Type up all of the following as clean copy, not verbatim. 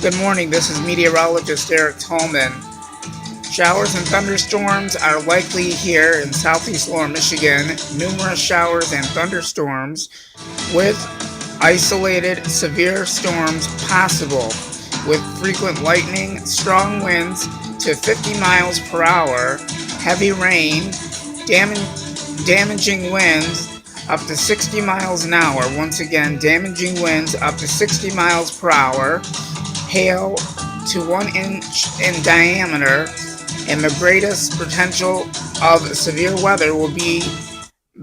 Good morning, this is meteorologist Eric Tolman. Showers and thunderstorms are likely here in southeast lower Michigan. Numerous showers and thunderstorms with isolated severe storms possible with frequent lightning, strong winds to 50 miles per hour, heavy rain, damaging winds up to 60 miles an hour. Once again, damaging winds up to 60 miles per hour, hail to 1 inch in diameter, and the greatest potential of severe weather will be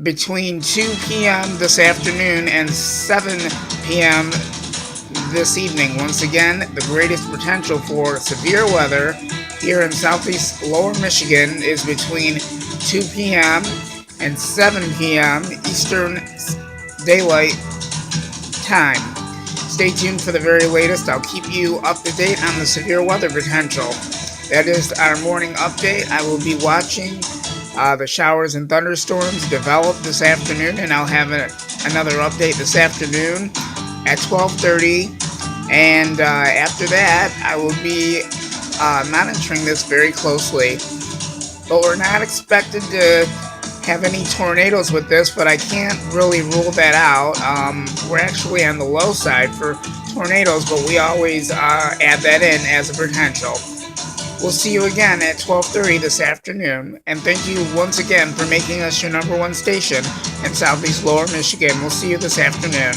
between 2 p.m. this afternoon and 7 p.m. this evening. Once again, the greatest potential for severe weather here in southeast lower Michigan is between 2 p.m. and 7 p.m. Eastern Daylight Time. Stay tuned for the very latest. I'll keep you up to date on the severe weather potential. That is our morning update. I will be watching the showers and thunderstorms develop this afternoon, and I'll have another update this afternoon at 12:30. And after that, I will be monitoring this very closely. But we're not expected to have any tornadoes with this, but I can't really rule that out. We're actually on the low side for tornadoes, but we always add that in as a potential. We'll see you again at 12:30 this afternoon, and thank you once again for making us your number one station in southeast lower Michigan. We'll see you this afternoon.